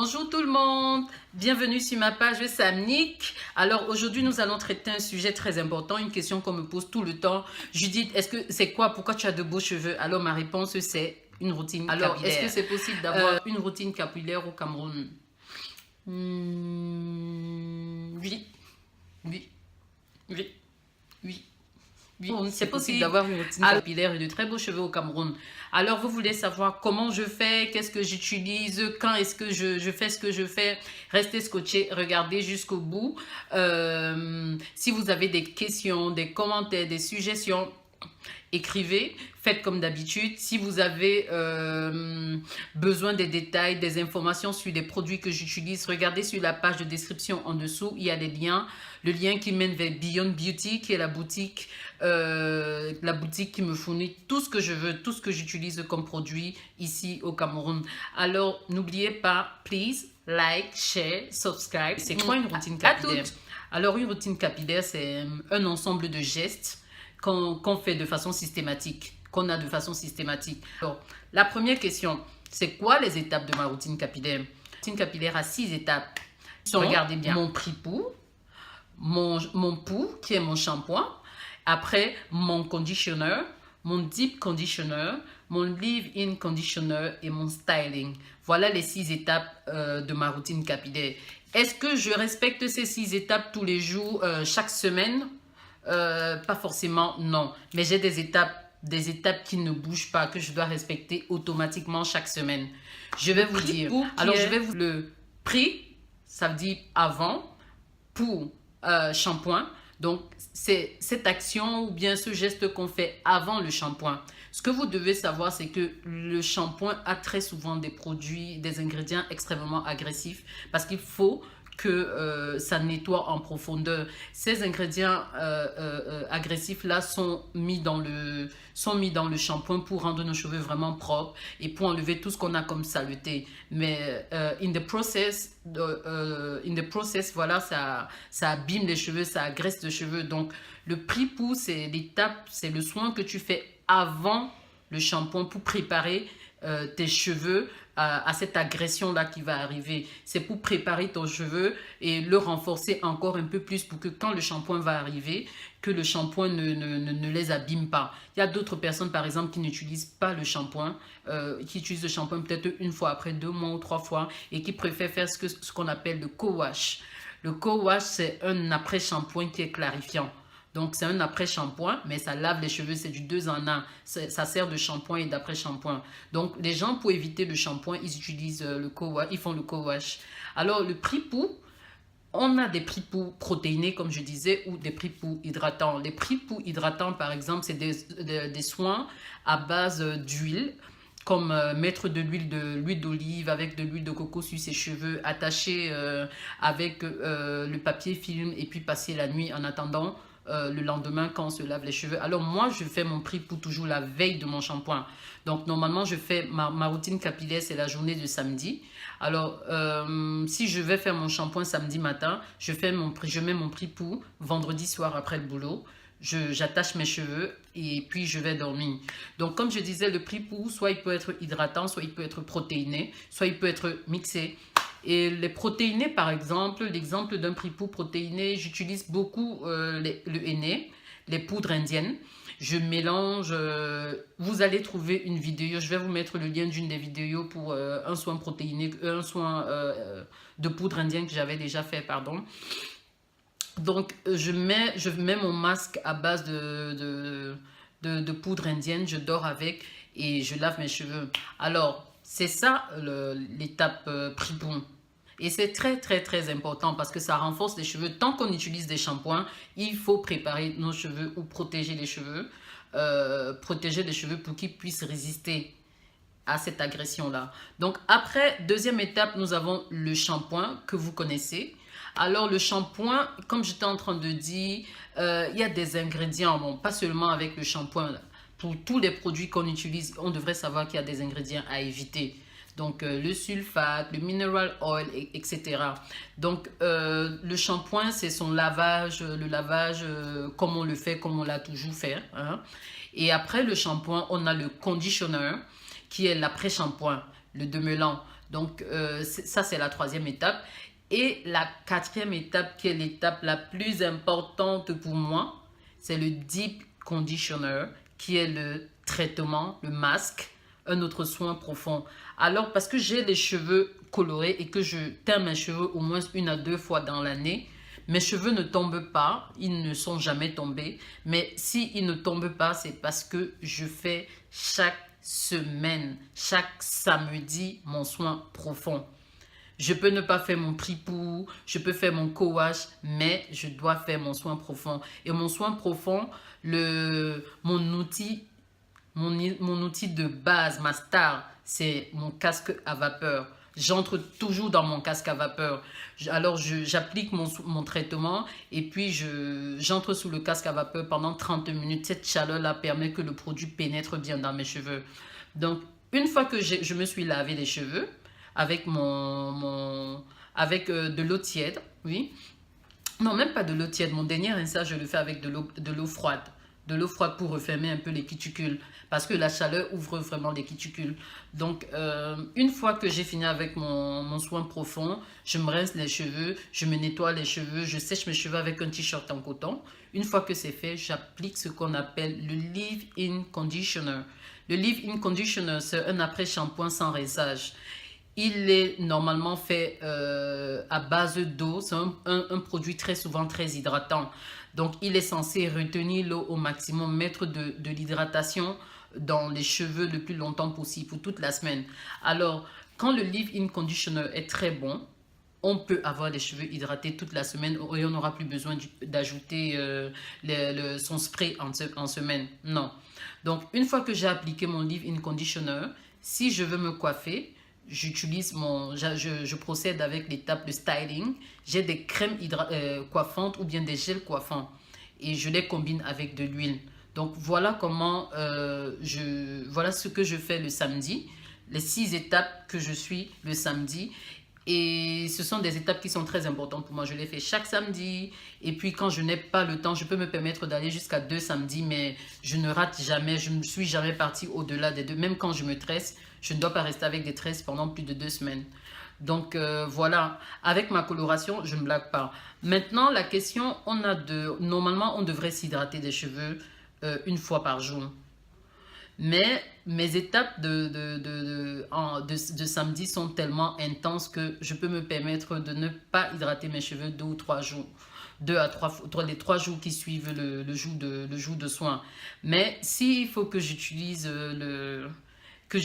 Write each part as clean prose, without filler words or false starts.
Bonjour tout le monde, bienvenue sur ma page Samnick. Alors aujourd'hui nous allons traiter un sujet très important, une question qu'on me pose tout le temps. Judith, pourquoi tu as de beaux cheveux? Alors ma réponse c'est une routine capillaire. Alors est-ce que c'est possible d'avoir une routine capillaire au Cameroun? Oui, oui, oui, oui. Oui, c'est possible d'avoir une routine capillaire et de très beaux cheveux au Cameroun. Alors, vous voulez savoir comment je fais, qu'est-ce que j'utilise, quand est-ce que je fais ce que je fais? Restez scotchés, regardez jusqu'au bout. Si vous avez des questions, des commentaires, des suggestions, écrivez, faites comme d'habitude. Si vous avez besoin des détails, des informations sur les produits que j'utilise, regardez sur la page de description en dessous, il y a des liens. Le lien qui mène vers Beyond Beauty, qui est la boutique qui me fournit tout ce que je veux, tout ce que j'utilise comme produit ici au Cameroun. Alors, n'oubliez pas, please, like, share, subscribe. C'est quoi une routine capillaire? Alors, une routine capillaire, c'est un ensemble de gestes qu'on fait de façon systématique, qu'on a de façon systématique. Alors, la première question, c'est quoi les étapes de ma routine capillaire? La routine capillaire a 6 étapes. Regardez bien. Mon prix-pou, mon pou, qui est mon shampoing. Après, mon conditioner, mon deep conditioner, mon leave-in conditioner et mon styling. Voilà les 6 étapes de ma routine capillaire. Est-ce que je respecte ces 6 étapes tous les jours, chaque semaine? Pas forcément, non. Mais j'ai des étapes qui ne bougent pas, que je dois respecter automatiquement chaque semaine. Je vais vous dire. Alors, je vais vous le prix, ça veut dire avant, pour shampoing. Donc, c'est cette action ou bien ce geste qu'on fait avant le shampoing. Ce que vous devez savoir, c'est que le shampoing a très souvent des produits, des ingrédients extrêmement agressifs parce qu'il faut que ça nettoie en profondeur. Ces ingrédients agressifs-là sont mis dans le shampoing pour rendre nos cheveux vraiment propres et pour enlever tout ce qu'on a comme saleté. Mais in the process, voilà, ça abîme les cheveux, ça agresse les cheveux. Donc, le prix-pou, c'est l'étape, c'est le soin que tu fais avant le shampoing pour préparer tes cheveux à cette agression-là qui va arriver. C'est pour préparer ton cheveu et le renforcer encore un peu plus pour que quand le shampoing va arriver, que le shampoing ne les abîme pas. Il y a d'autres personnes, par exemple, qui n'utilisent pas le shampoing, qui utilisent le shampoing peut-être une fois après 2 mois ou 3 fois et qui préfèrent faire ce qu'on appelle le co-wash. Le co-wash, c'est un après-shampoing qui est clarifiant. Donc, c'est un après-shampoing, mais ça lave les cheveux, c'est du 2 en 1. Ça sert de shampoing et d'après-shampoing. Donc, les gens, pour éviter le shampoing, ils utilisent le co-wash, ils font le co-wash. Alors, le prix-pou, on a des prix-pou protéinés, comme je disais, ou des prix-pou hydratants. Les prix-pou hydratants, par exemple, c'est des soins à base d'huile, comme mettre de l'huile d'olive avec de l'huile de coco sur ses cheveux, attacher avec le papier film et puis passer la nuit en attendant le lendemain quand on se lave les cheveux. Alors moi, je fais mon prix-pou toujours la veille de mon shampoing. Donc normalement, je fais ma routine capillaire, c'est la journée de samedi. Alors, si je vais faire mon shampoing samedi matin, je mets mon prix-pou vendredi soir après le boulot. J'attache mes cheveux et puis je vais dormir. Donc, comme je disais, le prix-pou, soit il peut être hydratant, soit il peut être protéiné, soit il peut être mixé. Et les protéinés, par exemple, l'exemple d'un prix-pou protéiné, j'utilise beaucoup le henné, les poudres indiennes. Je mélange, vous allez trouver une vidéo, je vais vous mettre le lien d'une des vidéos pour un soin protéiné, un soin de poudre indienne que j'avais déjà fait, pardon. Donc, je mets mon masque à base de poudre indienne, je dors avec et je lave mes cheveux. Alors, c'est ça l'étape prix-pou. Et c'est très, très, très important parce que ça renforce les cheveux. Tant qu'on utilise des shampoings, il faut préparer nos cheveux ou protéger les cheveux. Pour qu'ils puissent résister à cette agression-là. Donc, après, deuxième étape, nous avons le shampoing que vous connaissez. Alors, le shampoing, comme j'étais en train de dire, il y a des ingrédients, bon, pas seulement avec le shampoing. Pour tous les produits qu'on utilise, on devrait savoir qu'il y a des ingrédients à éviter. Donc, le sulfate, le mineral oil, etc. Donc, le shampoing, c'est son lavage, le lavage comme on le fait, comme on l'a toujours fait. Hein. Et après le shampoing, on a le conditioner, qui est l'après-shampoing, le demelant. Donc, ça, c'est la troisième étape. Et la quatrième étape, qui est l'étape la plus importante pour moi, c'est le Deep Conditioner, qui est le traitement, le masque, un autre soin profond. Alors, parce que j'ai les cheveux colorés et que je teins mes cheveux au moins 1 à 2 fois dans l'année, mes cheveux ne tombent pas, ils ne sont jamais tombés. Mais s'ils ne tombent pas, c'est parce que je fais chaque semaine, chaque samedi, mon soin profond. Je peux ne pas faire mon tripou, je peux faire mon co-wash, mais je dois faire mon soin profond. Et mon soin profond, mon outil de base, ma star, c'est mon casque à vapeur. J'entre toujours dans mon casque à vapeur. Alors, j'applique mon traitement et puis j'entre sous le casque à vapeur pendant 30 minutes. Cette chaleur-là permet que le produit pénètre bien dans mes cheveux. Donc, une fois que je me suis lavé les cheveux avec avec de l'eau tiède, oui. Non, même pas de l'eau tiède. Mon dernier rinçage, je le fais avec de l'eau froide. De l'eau froide pour refermer un peu les cuticules. Parce que la chaleur ouvre vraiment les cuticules. Donc, une fois que j'ai fini avec mon soin profond, je me rince les cheveux, je me nettoie les cheveux, je sèche mes cheveux avec un t-shirt en coton. Une fois que c'est fait, j'applique ce qu'on appelle le leave-in conditioner. Le leave-in conditioner, c'est un après-shampoing sans rinçage. Il est normalement fait à base d'eau. C'est un produit très souvent très hydratant. Donc, il est censé retenir l'eau au maximum, mettre de l'hydratation dans les cheveux le plus longtemps possible, pour toute la semaine. Alors, quand le leave-in conditioner est très bon, on peut avoir les cheveux hydratés toute la semaine et on n'aura plus besoin d'ajouter son spray en semaine. Non. Donc, une fois que j'ai appliqué mon leave-in conditioner, si je veux me coiffer, je procède avec l'étape de styling. J'ai des crèmes coiffantes ou bien des gels coiffants et je les combine avec de l'huile. Donc voilà voilà ce que je fais le samedi, les 6 étapes que je suis le samedi. Et ce sont des étapes qui sont très importantes pour moi. Je les fais chaque samedi. Et puis quand je n'ai pas le temps, je peux me permettre d'aller jusqu'à 2 samedis. Mais je ne rate jamais. Je ne suis jamais partie au-delà des 2. Même quand je me tresse, je ne dois pas rester avec des tresses pendant plus de 2 semaines. Donc voilà, avec ma coloration, je ne blague pas. Maintenant, la question, normalement, on devrait s'hydrater des cheveux 1 fois par jour. Mais mes étapes de samedi sont tellement intenses que je peux me permettre de ne pas hydrater mes cheveux 2 ou 3 jours. 2 à 3 fois, les 3 jours qui suivent le jour de soin. Mais s'il faut que j'utilise que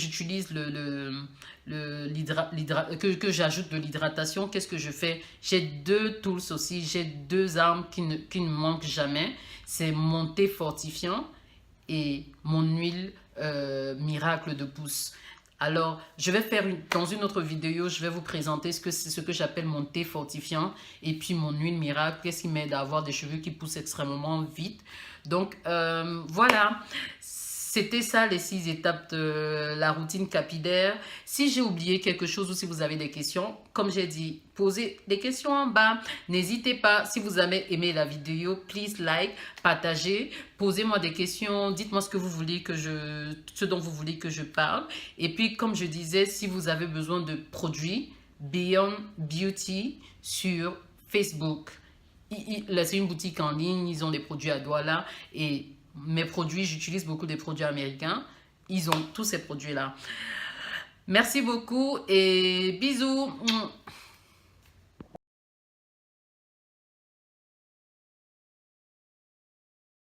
j'ajoute de l'hydratation, qu'est-ce que je fais? J'ai 2 tools aussi, j'ai 2 armes qui ne manquent jamais. C'est mon thé fortifiant et mon huile miracle de pousse. Alors, je vais faire dans une autre vidéo, je vais vous présenter ce que j'appelle mon thé fortifiant et puis mon huile miracle, qu'est-ce qui m'aide à avoir des cheveux qui poussent extrêmement vite. Donc, voilà. C'était ça les 6 étapes de la routine capillaire. Si j'ai oublié quelque chose ou si vous avez des questions, comme j'ai dit, posez des questions en bas. N'hésitez pas, si vous avez aimé la vidéo, please like, partagez, posez-moi des questions, dites-moi ce dont vous voulez que je parle. Et puis, comme je disais, si vous avez besoin de produits, Beyond Beauty sur Facebook. C'est une boutique en ligne, ils ont des produits à Douala et mes produits, j'utilise beaucoup des produits américains. Ils ont tous ces produits-là. Merci beaucoup et bisous.